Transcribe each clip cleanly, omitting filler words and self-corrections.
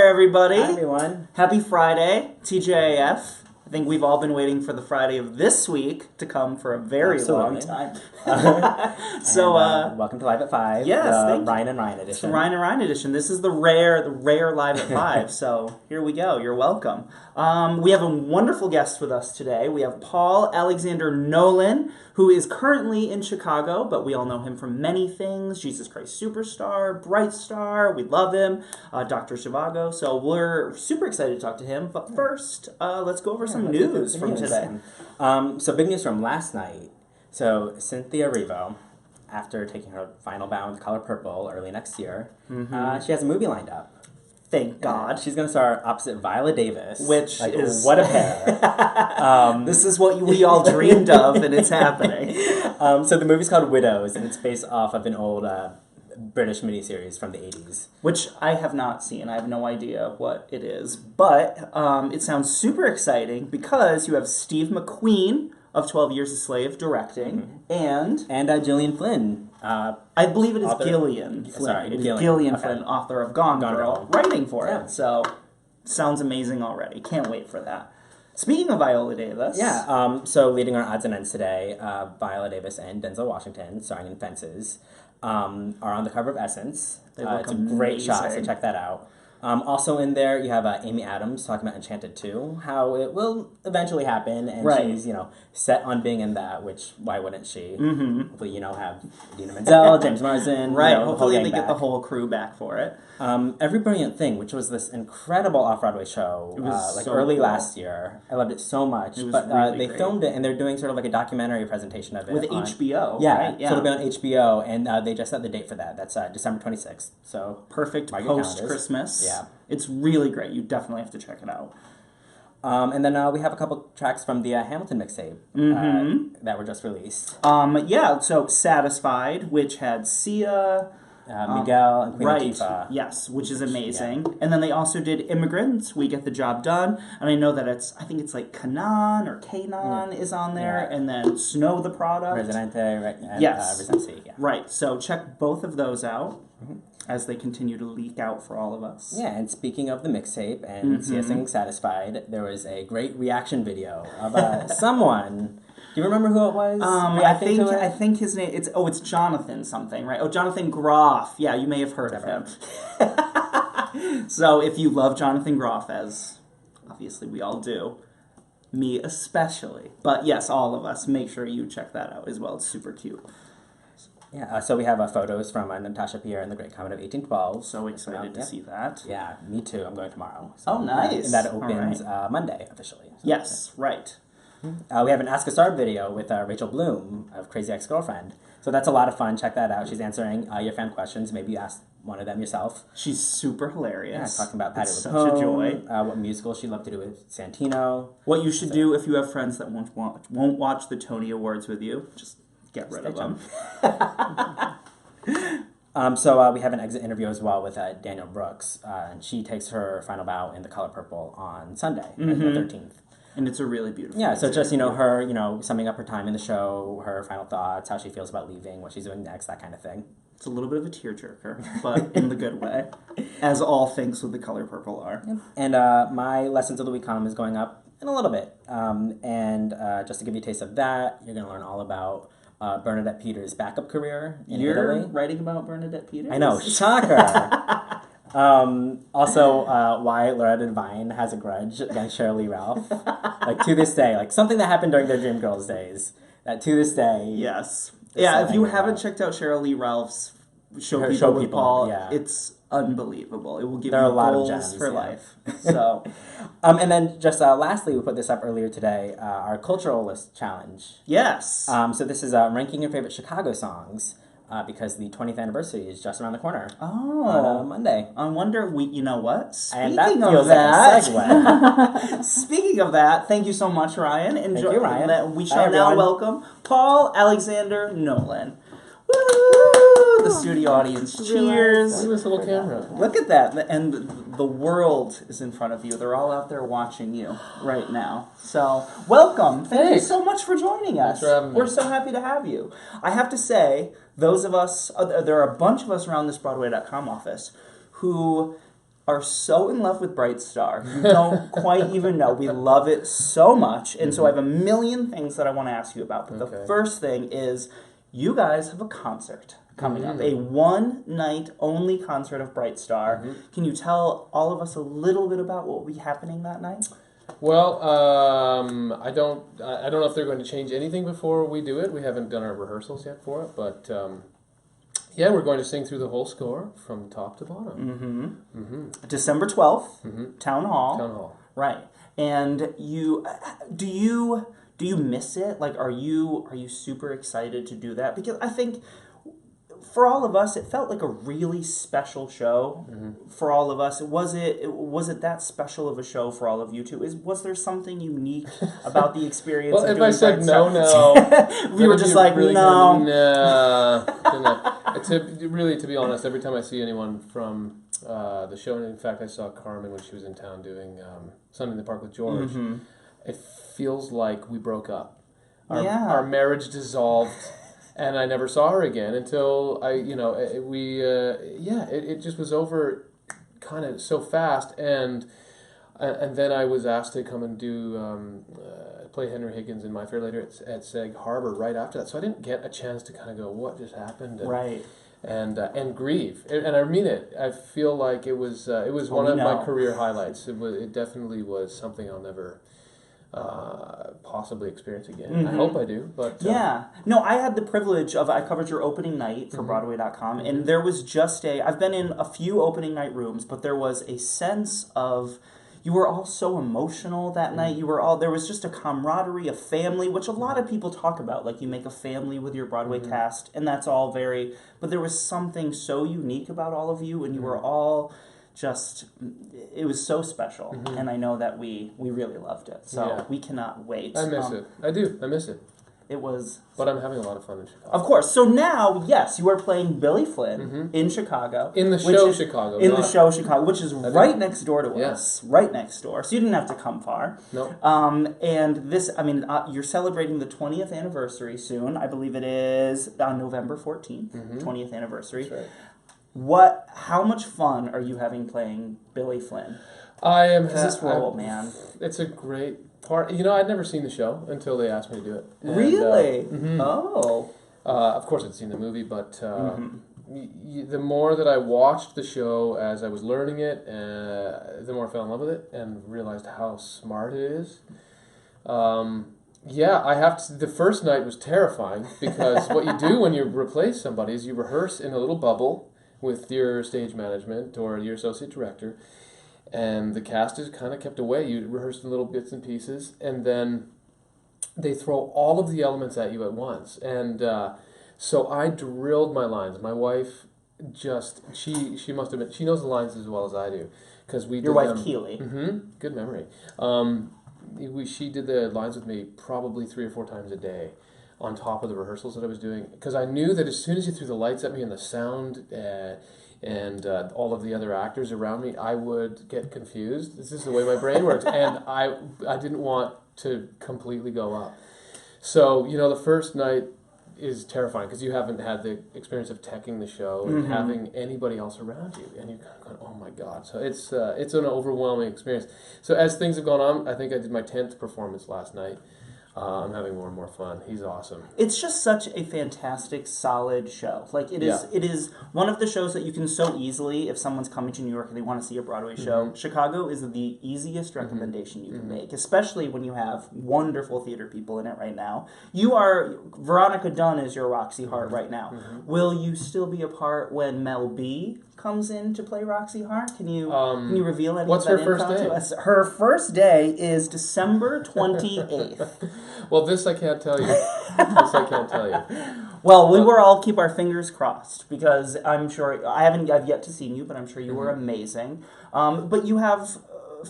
everybody. Hi, everyone. Happy Friday, TJAF. I think we've all been waiting for the Friday of this week to come for a very long time. Welcome to Live at 5. Yes, the Ryan and Ryan edition. It's the Ryan and Ryan edition. This is the rare Live at 5. So here we go. You're welcome. We have a wonderful guest with us today. We have Paul Alexander Nolan, who is currently in Chicago, but we all know him from many things. Jesus Christ Superstar, Bright Star, we love him, Dr. Zhivago. So we're super excited to talk to him. But first, let's go over some news from today. So big news from last night. So Cynthia Erivo, after taking her final bow with Color Purple early next year, she has a movie lined up. Thank God. She's going to star opposite Viola Davis. Which is... What a pair. This is what we all dreamed of, and it's happening. So the movie's called Widows, and it's based off of an old British miniseries from the 80s. Which I have not seen. I have no idea what it is. But it sounds super exciting because you have Steve McQueen of 12 Years a Slave directing, and Gillian Flynn. I believe it is Gillian Flynn. Sorry, Gillian Flynn, author of Gone Girl, writing for it. So, sounds amazing already. Can't wait for that. Speaking of Viola Davis. Yeah, so leading our odds and ends today, Viola Davis and Denzel Washington, starring in Fences, are on the cover of Essence. It's a great shot, so check that out. Also in there, you have Amy Adams talking about Enchanted 2, how it will eventually happen, and she's, set on being in that, which, why wouldn't she? Hopefully, have Idina Menzel, James Marsden, hopefully they get the whole crew back for it. Every Brilliant Thing, which was this incredible off-Broadway show, early last year. I loved it so much. They filmed it, and they're doing sort of like a documentary presentation of it. With HBO, right? Yeah. So it'll be on HBO, and they just set the date for that. That's December 26th. So perfect post-Christmas. Yeah. It's really great. You definitely have to check it out. And then we have a couple tracks from the Hamilton mixtape that were just released. So Satisfied, which had Sia... Miguel and Queen Latifah. Yes, which is amazing. Yeah. And then they also did Immigrants, We Get the Job Done. And I know that I think it's like Kanan or Kanan is on there. Yeah. And then Snow the Product. Residente, and Residency. Yeah. Right, so check both of those out as they continue to leak out for all of us. Yeah, and speaking of the mixtape and Sia singing Satisfied, there was a great reaction video of someone... Do you remember who it was? I think his name. It's Jonathan something, right? Oh, Jonathan Groff. Yeah, you may have heard of him. So if you love Jonathan Groff, as obviously we all do, me especially, but yes, all of us, make sure you check that out as well. It's super cute. Yeah, so we have photos from Natasha Pierre and the Great Comet of 1812. So excited to see that. Yeah, me too. I'm going tomorrow. So, nice. And that opens Monday officially. So yes, right. We have an Ask a Star video with Rachel Bloom of Crazy Ex-Girlfriend. So that's a lot of fun. Check that out. She's answering your fan questions. Maybe you asked one of them yourself. She's super hilarious. Yeah, talking about Patti LuPone. Such a joy. What musical she'd love to do with Santino. What you should do if you have friends that won't watch the Tony Awards with you, just get rid of them. So we have an exit interview as well with Danielle Brooks. And she takes her final bow in The Color Purple on Sunday, the 13th. And it's a really beautiful so just, her, summing up her time in the show, her final thoughts, how she feels about leaving, what she's doing next, that kind of thing. It's a little bit of a tearjerker, but in the good way, as all things with The Color Purple are. Yep. And my Lessons of the Week column is going up in a little bit. And just to give you a taste of that, you're going to learn all about Bernadette Peters' backup career in Italy. You're writing about Bernadette Peters? I know, shocker! Also, why Loretta Devine has a grudge against Cheryl Lee Ralph. To this day, something that happened during their Dreamgirls days, that to this day... Yes. Yeah, if you haven't checked out Cheryl Lee Ralph's Show People with Paul, it's unbelievable. It will give you goals for life. So, and then just lastly, we put this up earlier today, our Cultural List Challenge. Yes. So this is ranking your favorite Chicago songs. Because the 20th anniversary is just around the corner. On Monday. I wonder, you know what? Speaking of that, speaking of that, thank you so much, Ryan. Thank you, Ryan. We shall now welcome Paul Alexander Nolan. Woo! The studio audience cheers. Look at this little camera. Look at that. And the world is in front of you. They're all out there watching you right now. So, welcome. Thank you so much for joining us. Thanks for having me. We're so happy to have you. I have to say, those of us, there are a bunch of us around this Broadway.com office who are so in love with Bright Star. You don't quite even know. We love it so much. And so I have a million things that I want to ask you about. But the first thing is you guys have a concert coming up, a one-night only concert of Bright Star. Can you tell all of us a little bit about what will be happening that night? Well, I don't know if they're going to change anything before we do it. We haven't done our rehearsals yet for it, but yeah, we're going to sing through the whole score from top to bottom. December 12th, Town Hall. Town Hall. Right. And do you miss it? Like, are you super excited to do that? Because I think for all of us, it felt like a really special show for all of us. Was it that special of a show for all of you too? Was there something unique about the experience? Well, of if doing I said no, we were just like, really no. To be honest, every time I see anyone from the show, and in fact, I saw Carmen when she was in town doing Sunday in the Park with George. It feels like we broke up. Our marriage dissolved. And I never saw her again until it just was over kind of so fast. And then I was asked to come and do play Henry Higgins in My Fair Lady at Sag Harbor right after that. So I didn't get a chance to kind of go, what just happened? And grieve. And I mean it. I feel like it was one of my career highlights. It definitely was something I'll never possibly experience again. I hope I do, but no, I had the privilege of, I covered your opening night for Broadway.com, and there was just I've been in a few opening night rooms, but there was a sense of, you were all so emotional that night. There was just a camaraderie, a family, which a lot of people talk about, like you make a family with your Broadway cast, and that's all but there was something so unique about all of you, and you were all it was so special, and I know that we really loved it, so we cannot wait. I miss it. I do. I miss it. It was... But I'm having a lot of fun in Chicago. Of course. So now, yes, you are playing Billy Flynn in Chicago. In the show Chicago. In the show Chicago, which is right next door to us. Right next door. So you didn't have to come far. No. And this, you're celebrating the 20th anniversary soon. I believe it is on November 14th, 20th anniversary. That's right. How much fun are you having playing Billy Flynn? I am. This role, man. It's a great part. I'd never seen the show until they asked me to do it. And, really? Oh. Of course, I'd seen the movie, but the more that I watched the show as I was learning it, the more I fell in love with it and realized how smart it is. I have to. The first night was terrifying because what you do when you replace somebody is you rehearse in a little bubble with your stage management or your associate director, and the cast is kind of kept away. You rehearse in little bits and pieces, and then they throw all of the elements at you at once. And so I drilled my lines. My wife she must have been, she knows the lines as well as I do, because we your wife Keely. Good memory. She did the lines with me probably 3 or 4 times a day, on top of the rehearsals that I was doing, because I knew that as soon as you threw the lights at me and the sound and all of the other actors around me, I would get confused. This is the way my brain works, and I didn't want to completely go up. So, the first night is terrifying because you haven't had the experience of teching the show and having anybody else around you, and you're kind of going, oh my God. So it's an overwhelming experience. So as things have gone on, I think I did my 10th performance last night. I'm having more and more fun. He's awesome. It's just such a fantastic, solid show. Like it is one of the shows that you can so easily, if someone's coming to New York and they want to see a Broadway show, Chicago is the easiest recommendation you can make, especially when you have wonderful theater people in it right now. Veronica Dunn is your Roxy Hart right now. Will you still be a part when Mel B comes in to play Roxy Hart? Can you reveal any what's of that her first info day? to us? Her first day is December 28th. Well, this I can't tell you. Well, we will all keep our fingers crossed because I'm sure I've yet to see you, but I'm sure you were amazing. But you have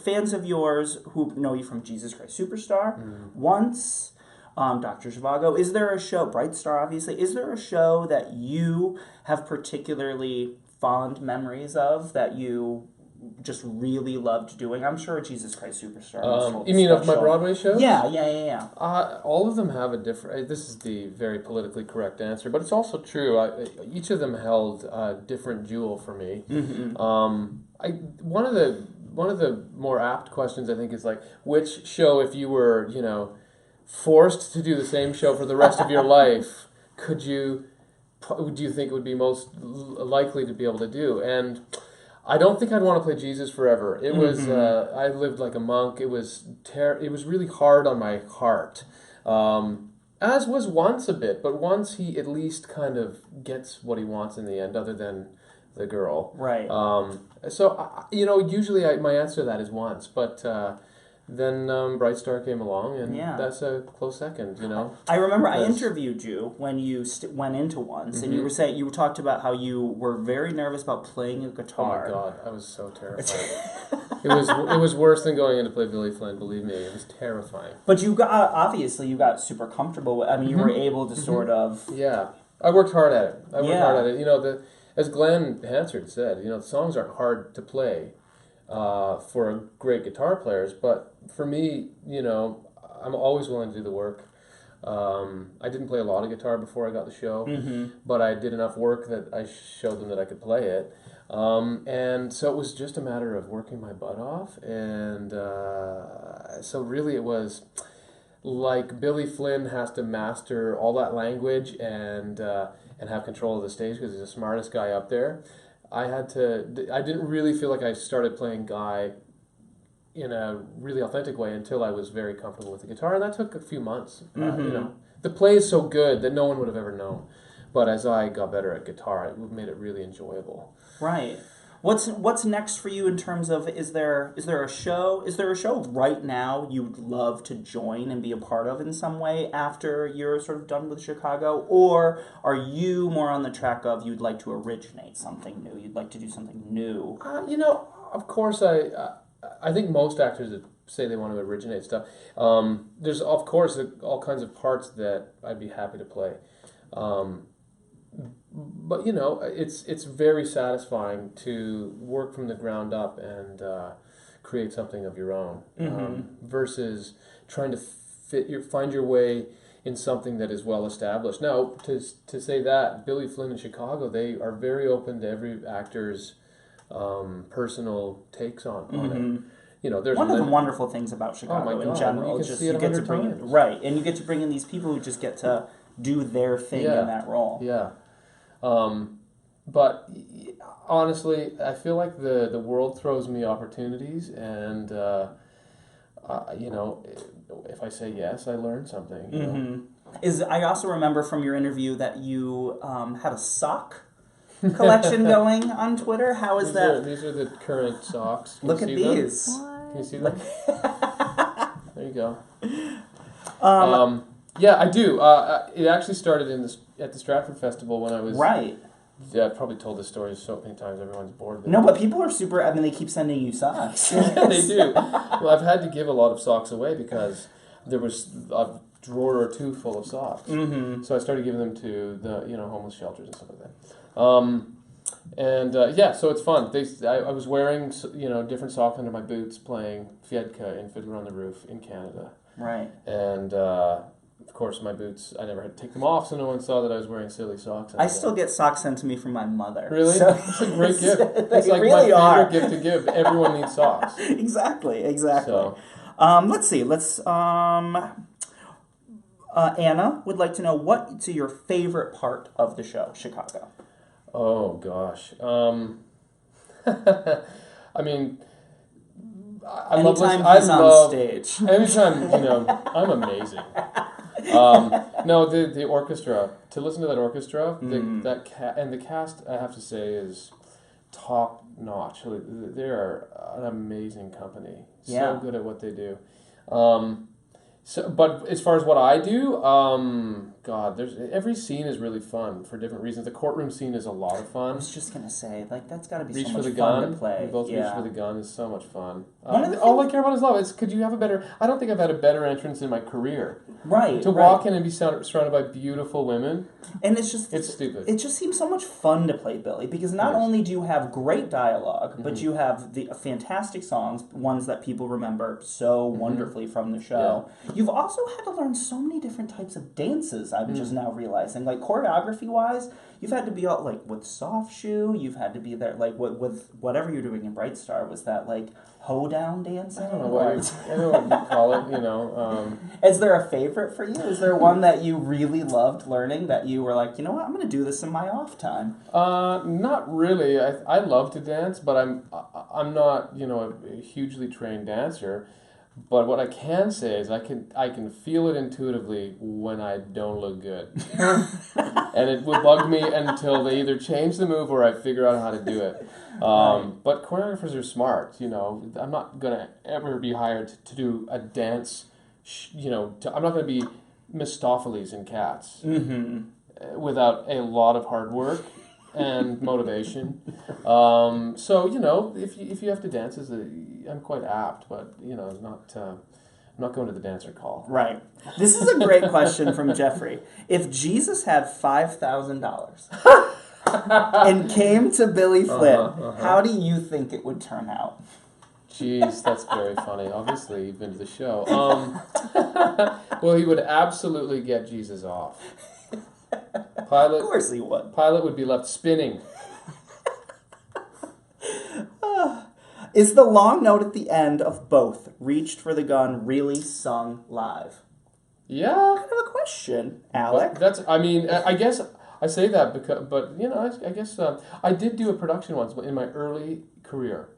fans of yours who know you from Jesus Christ Superstar, Once, Dr. Zhivago. Is there a show, Bright Star obviously, is there a show that you have particularly fond memories of that you just really loved doing? I'm sure Jesus Christ Superstar. You mean of my Broadway shows? Yeah. All of them have a different. This is the very politically correct answer, but it's also true. Each of them held a different jewel for me. Mm-hmm. One of the more apt questions I think is like, which show, if you were forced to do the same show for the rest of your life, do you think it would be most likely to be able to do? And I don't think I'd want to play Jesus forever. It was I lived like a monk. It was it was really hard on my heart, as was Once a bit. But Once, he at least kind of gets what he wants in the end, other than the girl. Right. So usually my answer to that is Once, but. Then Bright Star came along, and that's a close second, I remember I interviewed you when you went into Once, and you talked about how you were very nervous about playing a guitar. Oh my God, I was so terrified. It was worse than going in to play Billy Flynn. Believe me, it was terrifying. But you got super comfortable. I mean, you were able to sort of. Yeah, I worked hard at it. As Glenn Hansard said, the songs aren't hard to play. For great guitar players, but for me, I'm always willing to do the work. I didn't play a lot of guitar before I got the show, but I did enough work that I showed them that I could play it. And so it was just a matter of working my butt off, and so really it was like Billy Flynn has to master all that language and have control of the stage because he's the smartest guy up there. I didn't really feel like I started playing Guy in a really authentic way until I was very comfortable with the guitar, and that took a few months. The play is so good that no one would have ever known, but as I got better at guitar, it made it really enjoyable. Right. What's next for you in terms of is there a show right now you would love to join and be a part of in some way after you're sort of done with Chicago, or are you more on the track of you'd like to originate something new, you'd like to do something new? Of course I think most actors that say they want to originate stuff, there's of course all kinds of parts that I'd be happy to play. But it's very satisfying to work from the ground up and create something of your own, versus trying to find your way in something that is well established. Now, to say that Billy Flynn in Chicago, they are very open to every actor's personal takes on it. There's one of the wonderful things about Chicago in general. You get to bring in, right, and you get to bring in these people who just get to do their thing in that role. Yeah. But honestly, I feel like the world throws me opportunities, and if I say yes, I learn something. I also remember from your interview that you had a sock collection going on Twitter. How is that? These are the current socks. Look at these. Can you see them? There you go. Yeah, I do. It actually started at the Stratford Festival when I was... Right. Yeah, I've probably told this story so many times, everyone's bored. No, but people are super... I mean, they keep sending you socks. Yeah, they do. Well, I've had to give a lot of socks away because there was a drawer or two full of socks. So I started giving them to the homeless shelters and stuff like that. So it's fun. I was wearing different socks under my boots playing Fiedka in Fiddler on the Roof in Canada. Right. And... of course, my boots, I never had to take them off, so no one saw that I was wearing silly socks. I still get socks sent to me from my mother. Really? So that's a great gift. It's like really my favorite gift to give. Everyone needs socks. Exactly. So. Let's see. Anna would like to know what's your favorite part of the show, Chicago? Oh, gosh. I mean... Anytime he's on stage. Anytime, I'm amazing. No, the orchestra. To listen to that orchestra, and the cast, I have to say, is top notch. They are an amazing company. So good at what they do. But as far as what I do, God, every scene is really fun for different reasons. The courtroom scene is a lot of fun. I was just gonna say, like, that's got to be Reach so for much the fun gun. to play. We both reach for the gun is so much fun. All I care about is love. Could you have a better? I don't think I've had a better entrance in my career. Right. To walk in and be surrounded by beautiful women. And it's stupid. It just seems so much fun to play Billy because not only do you have great dialogue, but you have the fantastic songs, ones that people remember so wonderfully from the show. Yeah. You've also had to learn so many different types of dances. I'm just now realizing, like choreography wise, you've had to be all like with Soft Shoe. You've had to be there like with whatever you're doing in Bright Star. Was that like hoedown dancing? I don't know what you call it. You know. Is there a favorite for you? Is there one that you really loved learning that you were like, you know what, I'm going to do this in my off time? Not really. I love to dance, but I'm not a hugely trained dancer. But what I can say is I can feel it intuitively when I don't look good, and it will bug me until they either change the move or I figure out how to do it. But choreographers are smart. I'm not gonna ever be hired to do a dance. I'm not gonna be Mistopheles in Cats without a lot of hard work and motivation. So if you have to dance, I'm quite apt, but I'm not going to the dancer call. Right. This is a great question from Jeffrey. If Jesus had $5,000 and came to Billy Flynn, how do you think it would turn out? Jeez, that's very funny. Obviously, you've been to the show. Well, he would absolutely get Jesus off. Pilate, of course he would. Pilate would be left spinning. Is the long note at the end of both Reached for the Gun really sung live? Yeah. Kind of a question, Alec. I guess I say that but I guess I did do a production once in my early career.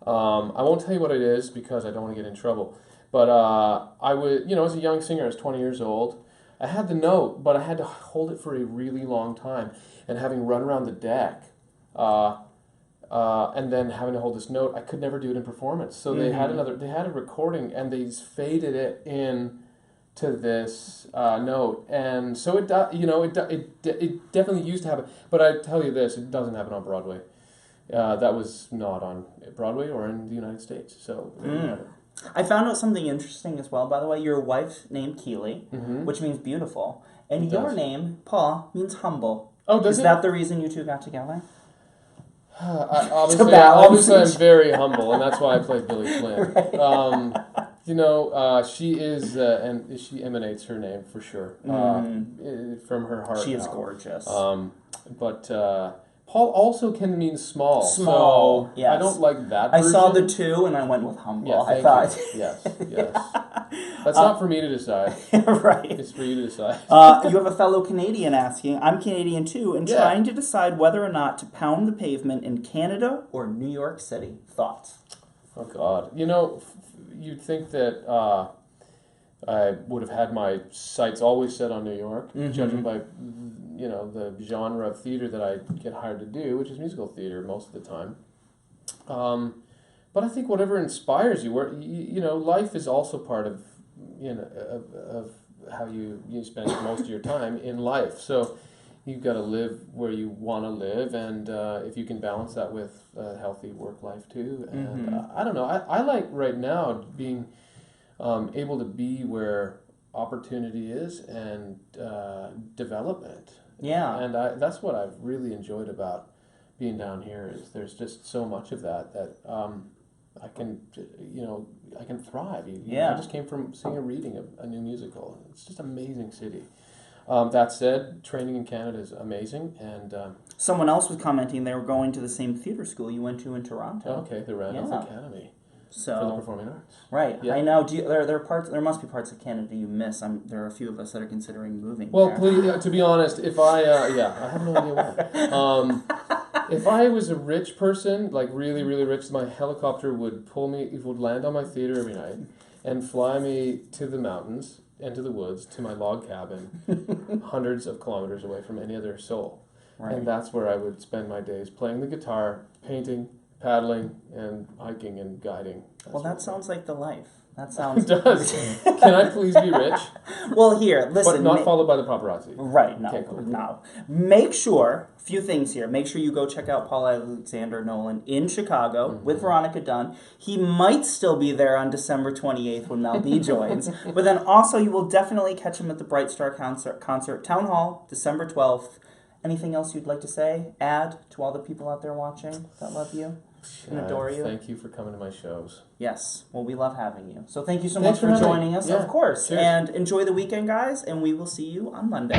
I won't tell you what it is because I don't want to get in trouble. But I was, as a young singer, I was 20 years old. I had the note, but I had to hold it for a really long time. And having run around the deck, and then having to hold this note, I could never do it in performance. So they had a recording, and they faded it in to this note. And so it definitely used to happen. But I tell you this, it doesn't happen on Broadway. That was not on Broadway or in the United States. So. I found out something interesting as well, by the way. Your wife's named Keely, which means beautiful. And your name, Paul, means humble. Oh, does Is that the reason you two got together? Obviously, I'm very humble, and that's why I played Billy Flynn. Right. She is, and she emanates her name for sure from her heart. She is gorgeous. But Paul also can mean small. Small, so yes. I don't like that version. I saw the 2 and I went with humble. Yeah, I thought. Yes. That's not for me to decide. Right. It's for you to decide. You have a fellow Canadian asking, I'm Canadian too, and trying to decide whether or not to pound the pavement in Canada or New York City. Thoughts? Oh, God. You'd think that I would have had my sights always set on New York, judging by the genre of theater that I get hired to do, which is musical theater most of the time. But I think whatever inspires you, life is also part of of how you spend most of your time in life. So you've got to live where you want to live, and if you can balance that with a healthy work life too. And I don't know. I like right now being able to be where opportunity is and development. Yeah. And that's what I've really enjoyed about being down here is there's just so much of that I can thrive. I just came from seeing a reading of a new musical. It's just an amazing city. That said, training in Canada is amazing. And someone else was commenting they were going to the same theater school you went to in Toronto. Okay, the Randolph Academy. So, for the performing arts. Right. Yeah. I know. There must be parts of Canada you miss. There are a few of us that are considering moving Well, there. please, to be honest, if I have no idea why. If I was a rich person, like really, really rich, my helicopter would land on my theater every night and fly me to the mountains and to the woods, to my log cabin, hundreds of kilometers away from any other soul. Right. And that's where I would spend my days playing the guitar, painting, paddling, and hiking and guiding. That sounds like the life. That sounds... It does. Can I please be rich? Well, here, listen. But not followed by the paparazzi. Right, no. Make sure, a few things here. Make sure you go check out Paul Alexander Nolan in Chicago with Veronica Dunn. He might still be there on December 28th when Mel B joins. But then also you will definitely catch him at the Bright Star concert Town Hall, December 12th. Anything else you'd like to say? Add to all the people out there watching that love you and adore you? Thank you for coming to my shows. Yes. Well, we love having you. So thank you so much for joining us, of course. Cheers. And enjoy the weekend, guys, and we will see you on Monday.